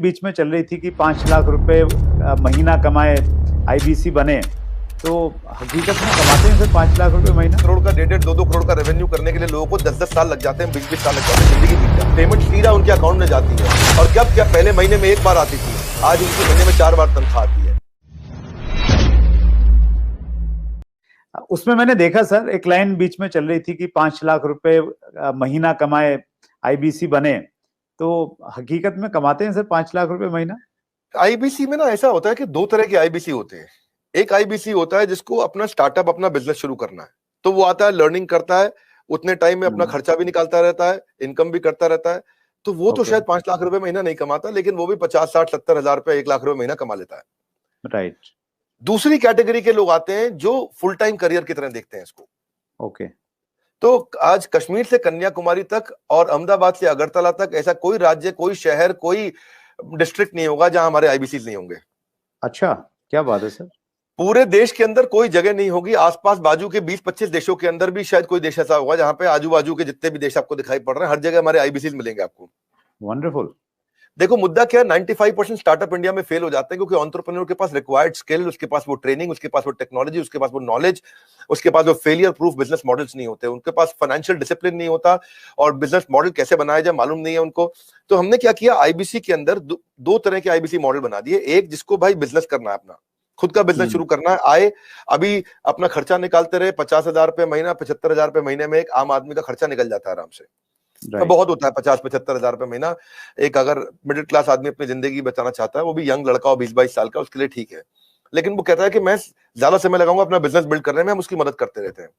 बीच में चल रही थी कि 5 लाख रुपए महीना कमाए, आईबीसी बने, तो हकीकत में कमाते हैं फिर 5 लाख रुपए महीना? करोड़ का 1.5 2 करोड़ का रेवेन्यू करने के लिए लोगों को 10 साल लग जाते हैं, 20 साल लग जाते हैं, जिंदगी बीत जाती है। पेमेंट सीधा उनके अकाउंट में जाती है। और क्या पहले महीने में एक बार आती थी, आज उनके महीने में 4 बार तनख्वाह आती है। उसमें मैंने देखा सर, एक लाइन बीच में चल रही थी कि 5 लाख रुपए महीना कमाए, आईबीसी बने, तो हकीकत में कमाते हैं सर 5 लाख रुपए महीना? आईबीसी में ना ऐसा होता है कि 2 तरह के आईबीसी होते हैं। एक आईबीसी होता है जिसको अपना स्टार्टअप, अपना बिजनेस शुरू करना है, तो वो आता है, लर्निंग करता है, उतने टाइम में अपना खर्चा भी निकालता रहता है, इनकम भी करता रहता है, तो वो तो शायद 5 लाख रुपए महीना नहीं कमाता, लेकिन वो भी 50 60 70 हजार रुपए, 1 लाख रुपए महीना कमा लेता है। राइट। दूसरी कैटेगरी के लोग आते हैं जो फुल टाइम करियर की तरह देखते हैं इसको। ओके। तो आज कश्मीर से कन्याकुमारी तक और अहमदाबाद से अगरतला तक ऐसा कोई राज्य, कोई शहर, कोई डिस्ट्रिक्ट नहीं होगा जहां हमारे आईबीसी नहीं होंगे। अच्छा, क्या बात है सर। पूरे देश के अंदर कोई जगह नहीं होगी, आसपास बाजू के 20-25 देशों के अंदर भी शायद कोई देश ऐसा होगा जहां पे आजू बाजू के जितने भी देश आपको दिखाई पड़ रहे हैं, हर जगह हमारे आईबीसी मिलेंगे आपको। वंडरफुल। देखो मुद्दा क्या है, 95% स्टार्टअप इंडिया में फेल हो जाते हैं क्योंकि एंटरप्रेन्योर के पास रिक्वायर्ड स्किल, उसके पास वो ट्रेनिंग, उसके पास वो टेक्नोलॉजी, उसके पास वो नॉलेज, उसके पास वो फेलियर प्रूफ बिजनेस मॉडल्स नहीं होते, उनके पास फाइनेंशियल डिसिप्लिन नहीं होता और बिजनेस मॉडल कैसे बनाया जाए मालूम नहीं है उनको। तो हमने क्या किया, आईबीसी के अंदर दो तरह के आईबीसी मॉडल बना दिए। एक जिसको भाई बिजनेस करना है, अपना खुद का बिजनेस शुरू करना है, आए अभी अपना खर्चा निकालते रहे, 50,000 रुपए महीना, 75,000 रुपए महीने में एक आम आदमी का खर्चा निकल जाता है आराम से। तो बहुत होता है 50-75 हजार रुपए महीना। एक अगर मिडिल क्लास आदमी अपनी जिंदगी बचाना चाहता है, वो भी यंग लड़का हो 20-22 साल का, उसके लिए ठीक है। लेकिन वो कहता है कि मैं ज्यादा समय लगाऊंगा अपना बिजनेस बिल्ड करने में, हम उसकी मदद करते रहते हैं।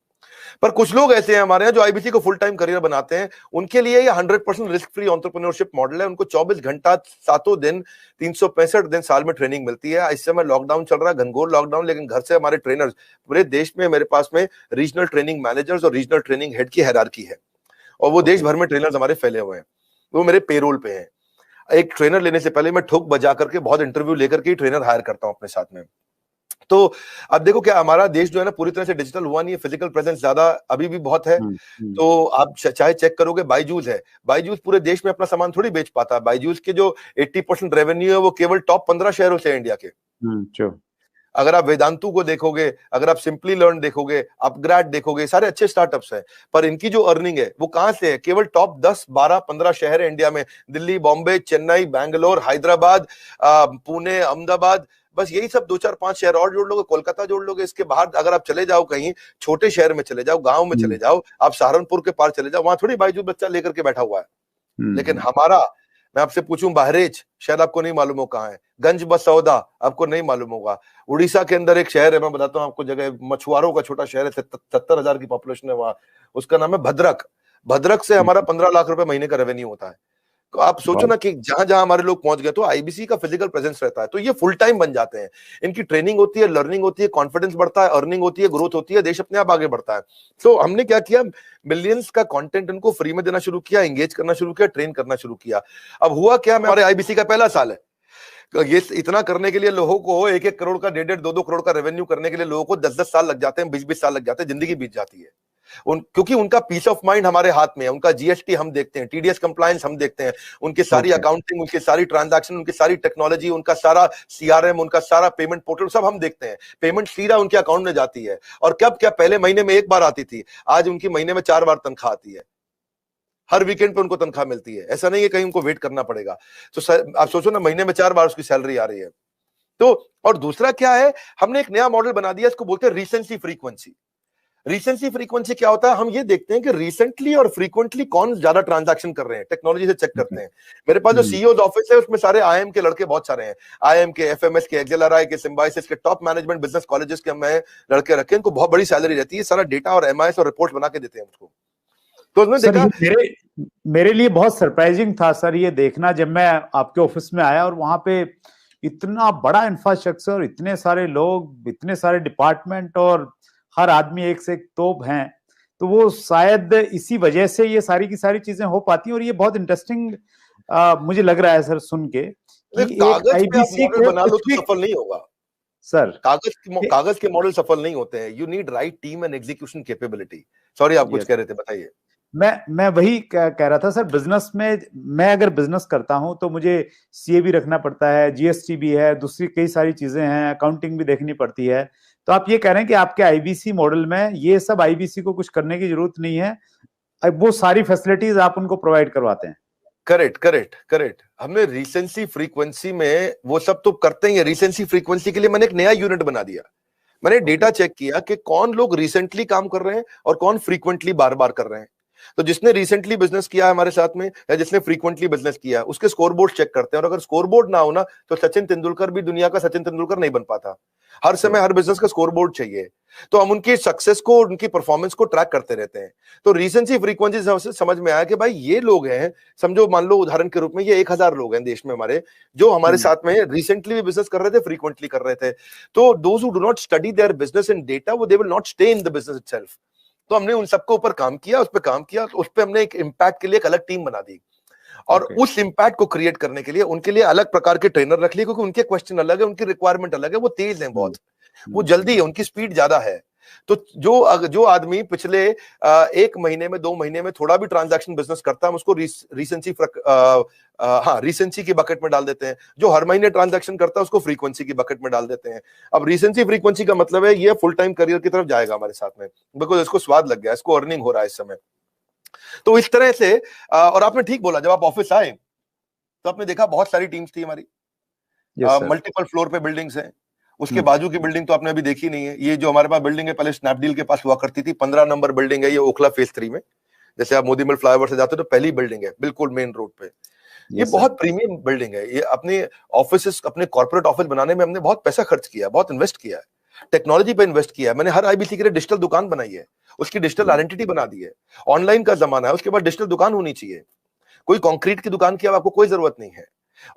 पर कुछ लोग ऐसे हैं हमारे यहाँ जो आईबीसी को फुल टाइम करियर बनाते हैं, उनके लिए ये 100% रिस्क फ्री एंटरप्रेन्योरशिप मॉडल है। उनको 24 घंटा 7 दिन 365 दिन साल में ट्रेनिंग मिलती है। इस समय लॉकडाउन चल रहा है, घनघोर लॉकडाउन, लेकिन घर से हमारे ट्रेनर्स पूरे देश में, मेरे पास में रीजनल ट्रेनिंग मैनेजर्स और रीजनल ट्रेनिंग हेड की हायरार्की है और वो देश भर में ट्रेनर्स हमारे फैले हुए हैं, वो मेरे पेरोल पे हैं। एक ट्रेनर लेने से पहले मैं ठोक बजा करके बहुत इंटरव्यू लेकर के ट्रेनर हायर करता हूं अपने साथ में। तो अब देखो क्या हमारा देश जो है ना पूरी तरह से डिजिटल हुआ नहीं है, फिजिकल प्रेजेंस ज्यादा अभी भी बहुत है। तो आप चाहे चेक करोगे, बायजूस है, बायजूस पूरे देश में अपना सामान थोड़ी बेच पाता है। बायजूस के जो 80% रेवेन्यू है वो केवल टॉप 15 शहरों से इंडिया के। अगर आप वेदांतु को देखोगे, अगर आप सिंपली लर्न देखोगे, अपग्रेड देखोगे, सारे अच्छे स्टार्टअप्स हैं, पर इनकी जो अर्निंग है वो कहां से है, केवल टॉप 10 12 15 शहर है इंडिया में, दिल्ली, बॉम्बे, चेन्नई, बैंगलोर, हैदराबाद, पुणे, अहमदाबाद, बस यही सब 2-4-5 शहर और जोड़ लोगे, कोलकाता जोड़ लोगे। इसके बाहर अगर आप चले जाओ, कहीं छोटे शहर में चले जाओ, गांव में चले जाओ, आप सहारनपुर के पार चले जाओ, वहां थोड़ी बायजूस बच्चा लेकर के बैठा हुआ है। लेकिन हमारा, मैं आपसे पूछूं, बहरेच शायद आपको नहीं मालूम हो कहां है, गंज बसौदा आपको नहीं मालूम होगा, उड़ीसा के अंदर एक शहर है, मैं बताता हूं आपको जगह, मछुआरों का छोटा शहर है, 70,000 की पॉपुलेशन है वहां, उसका नाम है भद्रक। भद्रक से हमारा 15 लाख रुपए महीने का रेवेन्यू होता है। तो आप सोचो ना कि जहां जहां हमारे लोग पहुंच गए, तो आईबीसी का फिजिकल प्रेजेंस रहता है, तो ये फुल टाइम बन जाते हैं। इनकी ट्रेनिंग होती है, लर्निंग होती है, कॉन्फिडेंस बढ़ता है, अर्निंग होती है, ग्रोथ होती है, देश अपने आप आगे बढ़ता है। तो हमने क्या किया, मिलियंस का कंटेंट इनको फ्री में देना शुरू किया, एंगेज करना शुरू किया, ट्रेन करना शुरू किया। अब हुआ क्या, हमारे आईबीसी का पहला साल है, ये इतना करने के लिए लोगों को 1-1 करोड़ का, 1.5 2 करोड़ का रेवेन्यू करने के लिए लोगों को 10-10 साल लग जाते हैं, 20-20 साल लग जाते हैं, जिंदगी बीत जाती है। क्योंकि उनका पीस ऑफ माइंड हमारे हाथ में है, उनका जीएसटी हम देखते हैं, टीडीएस कंप्लायंस हम देखते हैं, उनकी सारी अकाउंटिंग, उनकी सारी ट्रांजैक्शन, उनकी सारी टेक्नोलॉजी, उनका सारा सीआरएम, उनका सारा पेमेंट पोर्टल सब हम देखते हैं। पेमेंट सीधा उनके अकाउंट में जाती है। और क्या पहले महीने में एक बार आती थी, आज उनकी महीने में 4 बार तनख्वाह आती है। हर वीकेंड पे उनको तनख्वाह मिलती है, ऐसा नहीं है कहीं उनको वेट करना पड़ेगा। तो आप सोचो ना, महीने में 4 बार उसकी सैलरी आ रही है। तो और दूसरा क्या है, हमने एक नया मॉडल बना दिया, इसको बोलते हैं रीसेंसी फ्रीक्वेंसी। रीसेंसी फ्रीक्वेंसी क्या होता है, हम ये देखते हैं कि रिसेंटली और फ्रीक्वेंटली कौन ज्यादा ट्रांजैक्शन कर रहे हैं, टेक्नोलॉजी से चेक करते हैं। मेरे पास जो सीईओ ऑफिस है उसमें सारे आईएम के लड़के बहुत सारे हैं, आईएम के, एफएमएस के, एक्सेलआरआई के, सिम्बायोसिस के, टॉप मैनेजमेंट बिजनेस कॉलेजेस के मैं लड़के रखे, इनको बहुत बड़ी सैलरी रहती है, सारा डेटा और एमआईएस और रिपोर्ट बना के देते हैं मुझको। तो उसने देखा, मेरे लिए बहुत सरप्राइजिंग था सर ये देखना, जब मैं आपके ऑफिस में आया और वहां पे इतना बड़ा इंफ्रास्ट्रक्चर, इतने सारे लोग, इतने सारे डिपार्टमेंट और हर आदमी एक से एक तोप हैं, तो वो शायद इसी वजह से ये सारी की सारी चीजें हो पाती हैं। और ये बहुत इंटरेस्टिंग मुझे लग रहा है सर सुन के कि कागज पे आप मॉडल बना लो तो सफल नहीं होगा सर। कागज के मॉडल सफल नहीं होते हैं। You need right team and execution capability. Sorry, आप कुछ कह रहे थे, बताइए। मैं वही कह रहा था सर, बिजनेस में मैं अगर बिजनेस करता हूं तो मुझे सीए भी रखना पड़ता है, जीएसटी भी है, दूसरी कई सारी चीजें हैं, अकाउंटिंग भी देखनी पड़ती है। तो आप ये कह रहे हैं कि आपके आईबीसी मॉडल में ये सब आईबीसी को कुछ करने की जरूरत नहीं है, वो सारी फैसिलिटीज आप उनको प्रोवाइड करवाते हैं? Correct correct correct. हमने रिसेंसी फ्रीक्वेंसी में वो सब तो करते ही है। रिसेंसी फ्रीक्वेंसी के लिए मैंने एक नया यूनिट बना दिया। मैंने डेटा चेक किया कि कौन लोग रिसेंटली काम कर रहे हैं और कौन फ्रीक्वेंटली बार बार कर रहे हैं। तो जिसने रिसेंटली बिजनेस किया है हमारे साथ में, या जिसने फ्रीक्वेंटली बिजनेस किया है, उसके स्कोर बोर्ड चेक करते हैं। और अगर स्कोर बोर्ड ना हो ना, तो सचिन तेंदुलकर भी दुनिया का सचिन तेंदुलकर नहीं बन पाता। हर समय हर बिजनेस का स्कोर बोर्ड चाहिए। तो हम उनकी सक्सेस को, उनकी परफॉर्मेंस को ट्रैक करते रहते हैं। तो रिसेंसी फ्रीक्वेंसी से समझ में आया कि भाई ये लोग हैं, समझो मान लो उदाहरण के रूप में ये 1000 लोग हैं देश में हमारे, जो हमारे साथ में रिसेंटली भी बिजनेस कर रहे थे, फ्रीक्वेंटली कर रहे थे। तो those who do not study their business in data, वो they will not stay in the business itself. तो हमने उन सबके ऊपर काम किया, उस पर काम किया, तो उस पर हमने एक इम्पैक्ट के लिए एक अलग टीम बना दी। और उस इम्पैक्ट को क्रिएट करने के लिए उनके लिए अलग प्रकार के ट्रेनर रख लिए, क्योंकि उनके क्वेश्चन अलग है, उनकी रिक्वायरमेंट अलग है। वो तेज हैं बहुत, वो जल्दी है, उनकी स्पीड ज्यादा है। तो जो आदमी पिछले 1 महीने में 2 महीने में थोड़ा भी ट्रांजैक्शन बिजनेस करता है, हम उसको रिसेंसी की बकेट में डाल देते हैं। जो हर महीने ट्रांजैक्शन करता है उसको फ्रीक्वेंसी की बकेट में डाल देते हैं। अब रिसेंसी फ्रीक्वेंसी का मतलब है ये फुल टाइम करियर की तरफ जाएगा हमारे साथ में, बिकॉज इसको स्वाद लग गया, इसको अर्निंग हो रहा है इस समय। तो इस तरह से और आपने ठीक बोला, जब आप ऑफिस आए तो आपने देखा बहुत सारी टीम्स थी हमारी, मल्टीपल फ्लोर पे बिल्डिंग्स हैं। उसके बाजू की बिल्डिंग तो आपने अभी देखी नहीं है। ये जो हमारे पास बिल्डिंग है, पहले स्नैपडील के पास हुआ करती थी, 15 नंबर बिल्डिंग है ये, ओखला फेज 3 में। जैसे आप मोदी मिल फ्लाईओवर से जाते हो तो पहली बिल्डिंग है, बिल्कुल मेन रोड पे। ये बहुत प्रीमियम बिल्डिंग है। ये अपने ऑफिस, अपने कॉर्पोरेट ऑफिस बनाने में हमने बहुत पैसा खर्च किया, बहुत इन्वेस्ट किया है, टेक्नोलॉजी पे इन्वेस्ट किया है। मैंने हर आईबीसी के लिए डिजिटल दुकान बनाई है, उसकी डिजिटल आइडेंटिटी बना दी है। ऑनलाइन का जमाना है, उसके बाद डिजिटल दुकान होनी चाहिए। कोई कंक्रीट की दुकान की अब आपको कोई जरूरत नहीं है।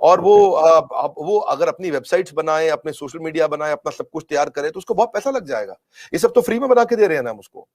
और वो अगर अपनी वेबसाइट्स बनाए, अपने सोशल मीडिया बनाए, अपना सब कुछ तैयार करे, तो उसको बहुत पैसा लग जाएगा। ये सब तो फ्री में बना के दे रहे हैं ना हम उसको।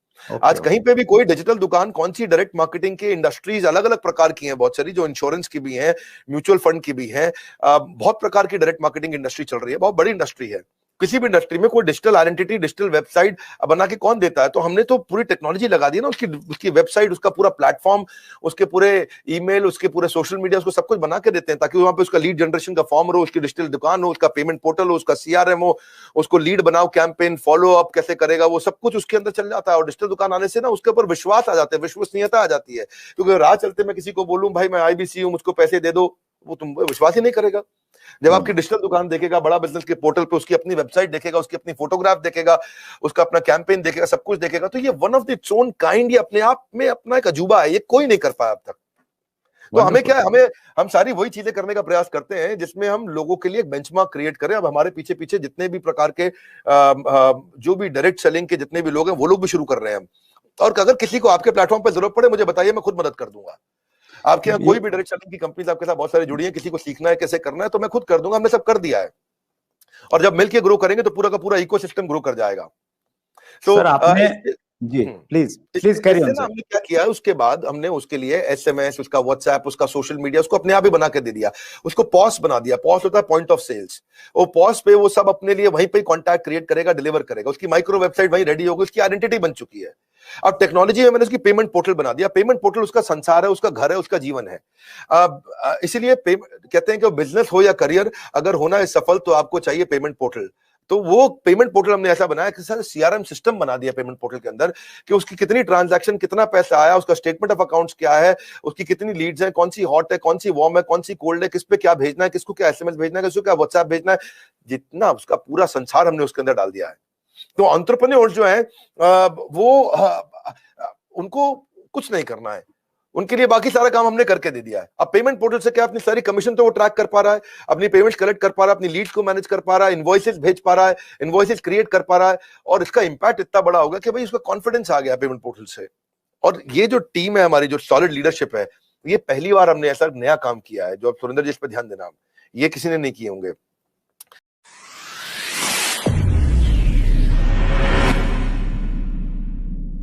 आज कहीं पे भी कोई डिजिटल दुकान, कौन सी डायरेक्ट मार्केटिंग की इंडस्ट्रीज अलग अलग प्रकार की हैं, बहुत सारी, जो इंश्योरेंस की भी हैं, म्यूचुअल फंड की भी हैं, बहुत प्रकार की डायरेक्ट मार्केटिंग इंडस्ट्री चल रही है, बहुत बड़ी इंडस्ट्री है। किसी भी इंडस्ट्री में कोई डिजिटल आइडेंटिटी, डिजिटल वेबसाइट बना के कौन देता है? तो हमने तो पूरी टेक्नोलॉजी लगा दी ना, उसकी वेबसाइट, उसका पूरा प्लेटफॉर्म, उसके पूरे ईमेल, उसके पूरे सोशल मीडिया, उसको सब कुछ बना के देते हैं, ताकि वहां पे उसका लीड जनरेशन का फॉर्म हो, उसकी डिजिटल दुकान हो, उसका पेमेंट पोर्टल हो, उसका सीआरएम हो, उसको लीड बनाओ, कैंपेन फॉलो अप कैसे करेगा, वो सब कुछ उसके अंदर चल जाता है। और डिजिटल दुकान आने से ना उसके ऊपर विश्वास आ जाता है, विश्वसनीयता आ जाती है। क्योंकि राह चलते मैं किसी को बोलूं भाई मैं आईबीसी हूं, मुझको पैसे दे दो, वो तुम विश्वास ही नहीं करेगा। जब आपकी डिजिटल दुकान देखेगा, बड़ा बिजनेस के पोर्टल पे उसकी अपनी वेबसाइट देखेगा, उसकी अपनी फोटोग्राफ देखेगा, उसका अपना कैंपेन देखेगा, सब कुछ देखेगा, तो ये one of the its own kind, ये अपने आप में अपना एक अजूबा है, ये कोई नहीं कर पाया अब तक। तो हमें क्या है, हम सारी वही चीजें करने का प्रयास करते हैं जिसमें हम लोगों के लिए एक बेंचमार्क क्रिएट करें। अब हमारे पीछे पीछे जितने भी प्रकार के जो भी डायरेक्ट सेलिंग के जितने भी लोग हैं, वो लोग भी शुरू कर रहे हैं। और अगर किसी को आपके प्लेटफॉर्म पर जरूरत पड़े, मुझे बताइए, मैं खुद मदद कर दूंगा। आपके यहाँ कोई भी डायरेक्ट सेलिंग की कंपनीज आपके साथ बहुत सारी जुड़ी है, किसी को सीखना है कैसे करना है, तो मैं खुद कर दूंगा, हमने सब कर दिया है। और जब मिलके ग्रो करेंगे तो पूरा का पूरा इकोसिस्टम ग्रो कर जाएगा। तो सर आपने जी प्लीज कैरी ऑन सर। हमने क्या किया है, उसके बाद हमने उसके लिए एसएमएस, उसका व्हाट्सएप, उसका सोशल मीडिया, उसको अपने आप ही बना के दे दिया। उसको पॉस बना दिया। पॉस होता है पॉइंट ऑफ सेल्स। वो पॉस पे वो सब अपने लिए वहीं पे कॉन्टैक्ट क्रिएट करेगा, डिलीवर करेगा। उसकी माइक्रो वेबसाइट वहीं रेडी होगी, उसकी आइडेंटिटी बन चुकी है। अब टेक्नोलॉजी में मैंने उसकी पेमेंट पोर्टल बना दिया। पेमेंट पोर्टल उसका संसार है, उसका घर है, उसका जीवन है। इसीलिए कहते हैं कि बिजनेस हो या करियर, अगर होना है सफल, तो आपको चाहिए पेमेंट पोर्टल। तो वो पेमेंट पोर्टल हमने ऐसा बनाया कि सर सीआरएम सिस्टम बना दिया पेमेंट पोर्टल के अंदर, कि उसकी कितनी ट्रांजैक्शन, कितना पैसा आया, उसका स्टेटमेंट ऑफ अकाउंट्स क्या है, उसकी कितनी लीड्स हैं, कौन सी हॉट है, कौन सी वार्म है, कौन सी कोल्ड है, किस पे क्या भेजना है, किसको क्या एसएमएस भेजना है, किसको क्या व्हाट्सएप भेजना है, जितना उसका पूरा संसार हमने उसके अंदर डाल दिया है। तो एंटरप्रेन्योर्स जो है उनको कुछ नहीं करना है, उनके लिए बाकी सारा काम हमने करके दे दिया है। अब पेमेंट पोर्टल से क्या, अपनी सारी कमीशन तो वो ट्रैक कर पा रहा है, अपनी पेमेंट्स कलेक्ट कर पा रहा है, अपनी लीड्स को मैनेज कर पा रहा है, इनवॉइसेस भेज पा रहा है, इनवॉइसेस क्रिएट कर पा रहा है। और इसका इंपैक्ट इतना बड़ा होगा कि भाई उसका कॉन्फिडेंस आ गया पेमेंट पोर्टल से। और ये जो टीम है हमारी, जो सॉलिड लीडरशिप है, ये पहली बार हमने ऐसा नया काम किया है। जो अब सुरेंद्र जी इस पर ध्यान देना, ये किसी ने नहीं किए होंगे।